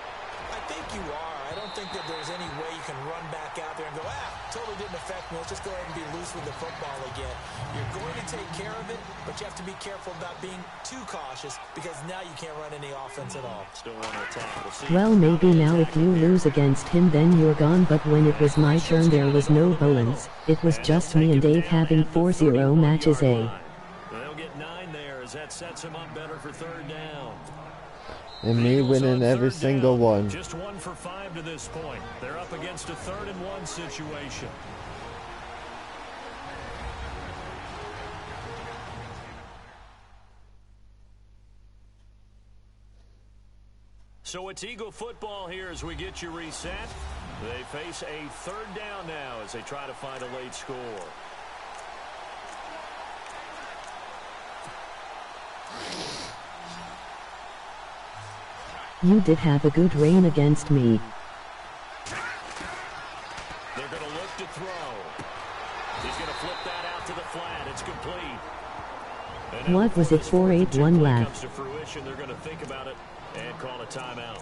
I think you are. I don't think that there's any way you can run back out there and go, totally didn't affect me. Let's just go ahead and be loose with the football again. You're going to take care of it, but you have to be careful about being too cautious because now you can't run any offense at all. Still want to attack. We'll see. Well, maybe now if you lose against him then you're gone, but when it was my turn there was no Bowens. It was just me and Dave having 4-0 matches. They'll get 9 there as that sets him up better for third down. And me winning every single one. Just 1 for 5 to this point. They're up against a 3rd and 1 situation. So it's Eagle football here as we get you reset. They face a 3rd down now as they try to find a late score. You did have a good reign against me. They're going to look to throw. He's going to flip that out to the flat. It's complete. And What was it, 4-8-1 left? Comes to fruition, they're going to think about it and call a timeout.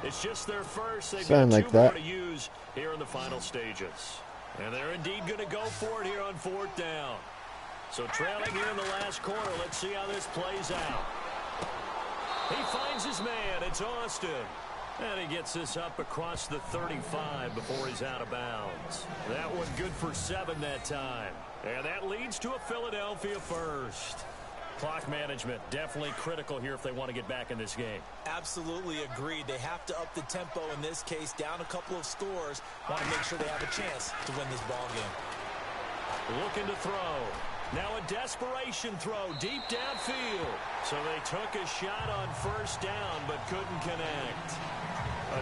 It's just their first. They've Sound got like 2 more that. to use here in the final stages. And they're indeed going to go for it here on 4th down. So trailing here in the last quarter. Let's see how this plays out. He finds his man. It's Austin. And he gets this up across the 35 before he's out of bounds. That one good for 7 that time. And that leads to a Philadelphia first. Clock management definitely critical here if they want to get back in this game. Absolutely agreed. They have to up the tempo in this case, down a couple of scores. Want to make sure they have a chance to win this ball game. Looking to throw. Now a desperation throw deep downfield. So they took a shot on 1st down but couldn't connect.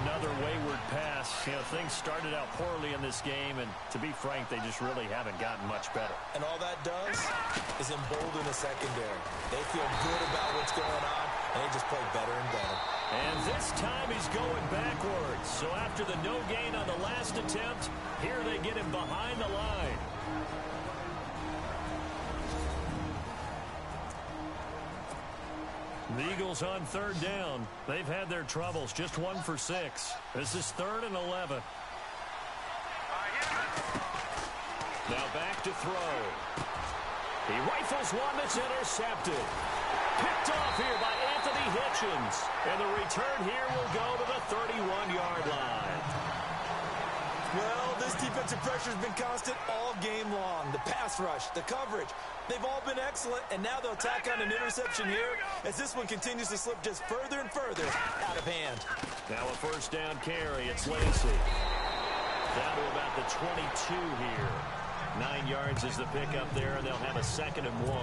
Another wayward pass. You know, things started out poorly in this game, and to be frank, they just really haven't gotten much better. And all that does is embolden the secondary. They feel good about what's going on, and they just play better and better. And this time he's going backwards. So after the no gain on the last attempt, here they get him behind the line. The Eagles on 3rd down. They've had their troubles. Just 1 for 6. This is 3rd and 11. Now back to throw. He rifles one that's intercepted. Picked off here by Anthony Hitchens. And the return here will go to the 31-yard line. Well, this defensive pressure has been constant all game long. The pass rush, the coverage, they've all been excellent, and now they'll tack on an interception here as this one continues to slip just further and further out of hand. Now a 1st down carry. It's Lacey. Down to about the 22 here. 9 yards is the pickup there, and they'll have a 2nd and 1.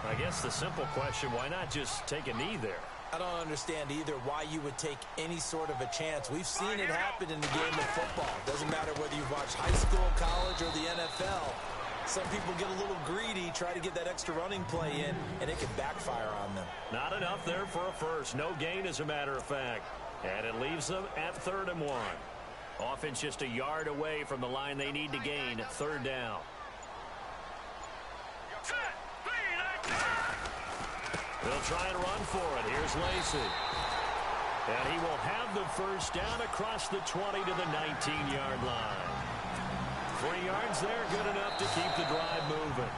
I guess the simple question, why not just take a knee there? I don't understand either why you would take any sort of a chance. We've seen it happen in the game of football. Doesn't matter whether you've watched high school, college, or the NFL. Some people get a little greedy, try to get that extra running play in, and it can backfire on them. Not enough there for a first. No gain, as a matter of fact. And it leaves them at 3rd and 1. Offense just a yard away from the line they need to gain at 3rd down. They'll try and run for it. Here's Lacey. And he will have the 1st down across the 20 to the 19-yard line. 3 yards there, good enough to keep the drive moving.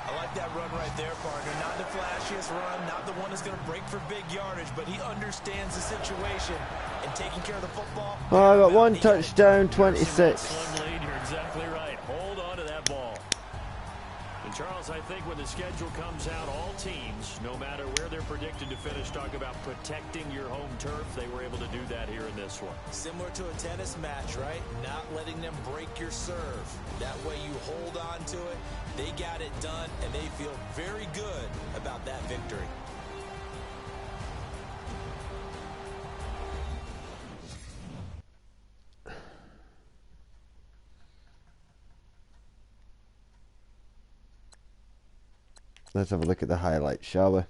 I like that run right there, partner. Not the flashiest run, not the one that's going to break for big yardage, but he understands the situation and taking care of the football. Oh, I got 1 touchdown, 26. Slim lead, you're exactly right. Hold on to that ball. And Charles, I think when the schedule comes out, all teams, no matter where they're predicted to finish, talk about protecting your home turf. They were able to do that here in this one. Similar to a tennis match, right? Not letting them break your serve. That way you hold on to it. They got it done, and they feel very good about that victory. Let's have a look at the highlights, shall we?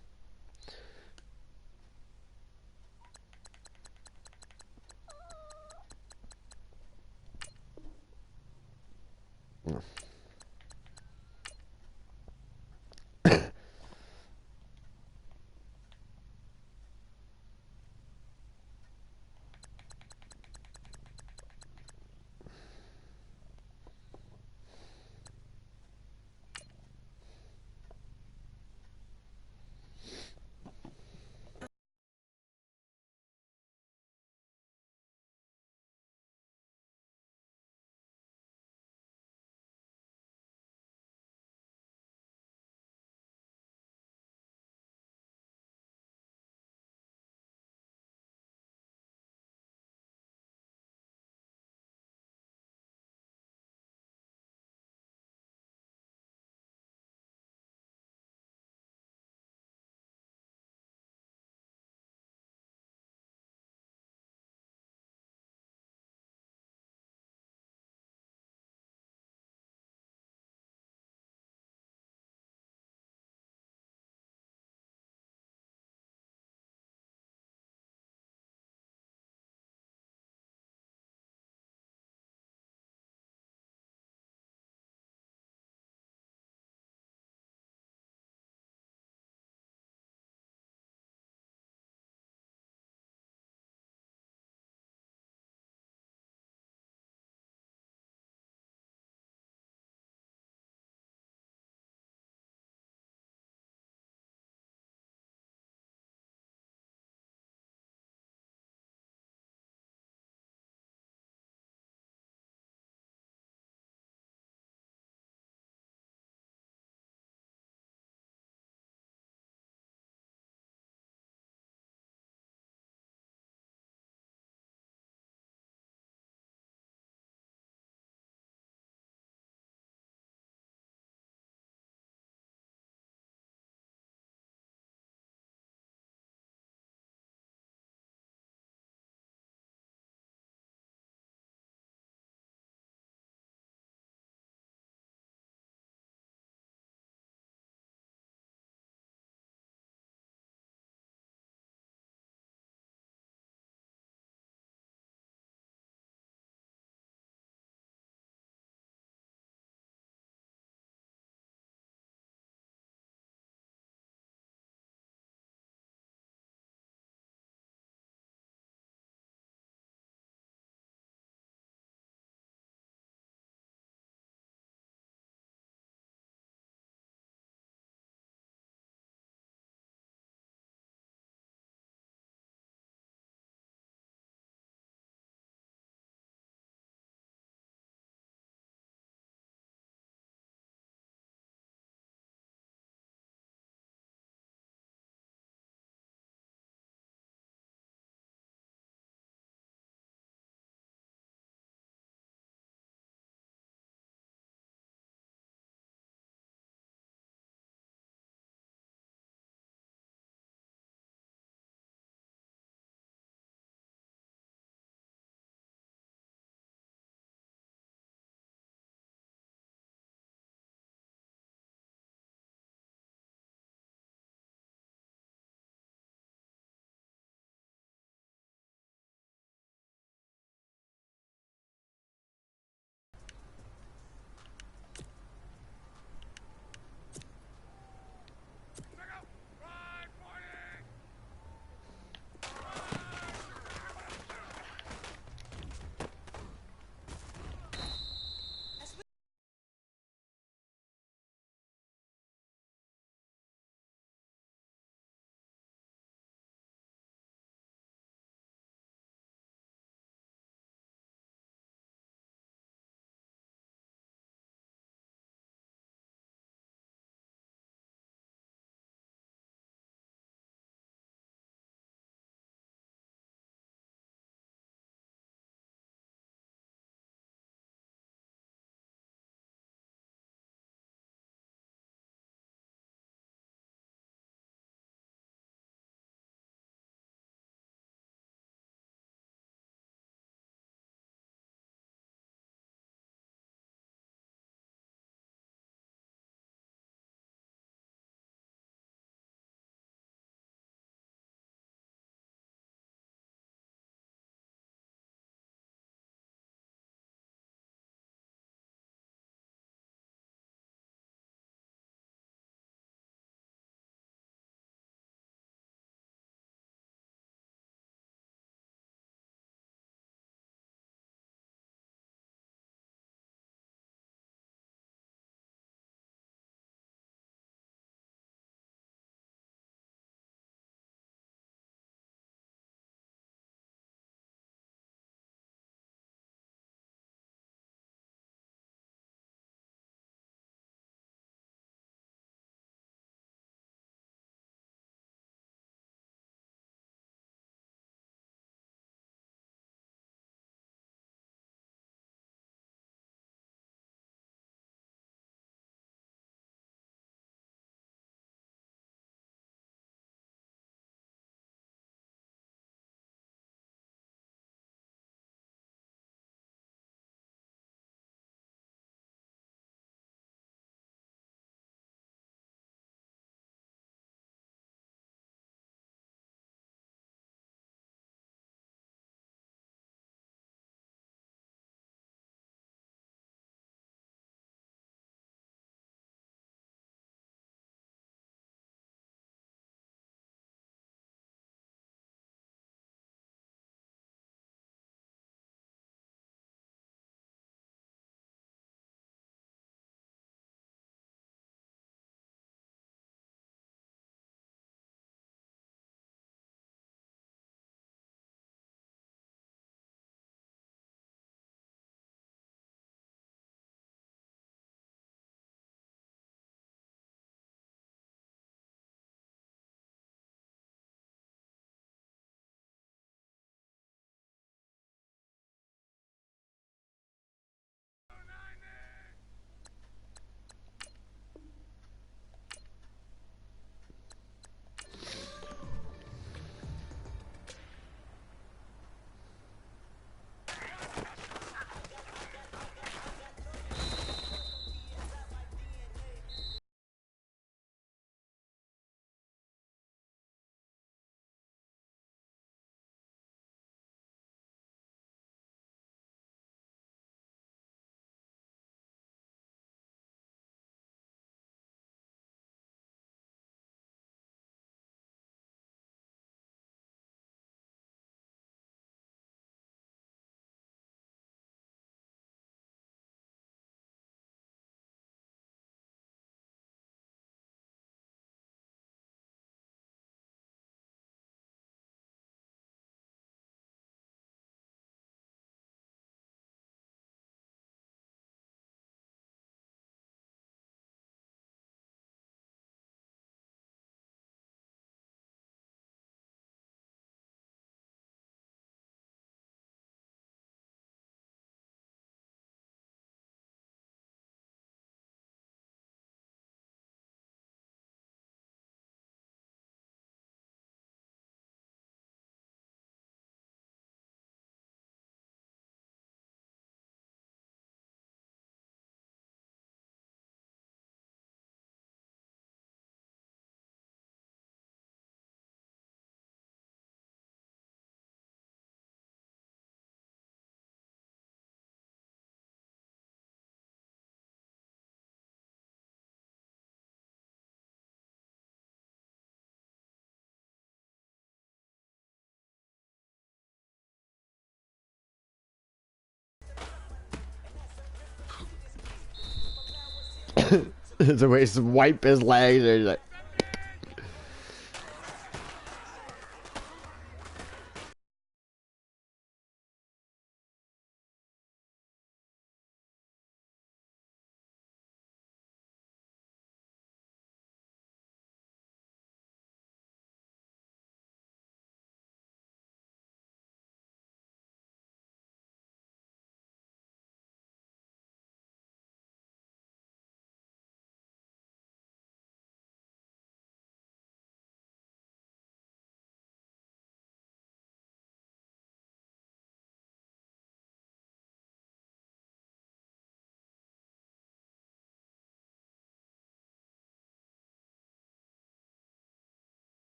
The way to wipe his legs. And he's like,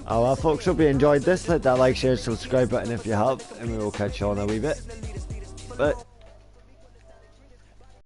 oh well folks, hope you enjoyed this. Hit that like, share, subscribe button if you have, and we will catch you on a wee bit. Bye.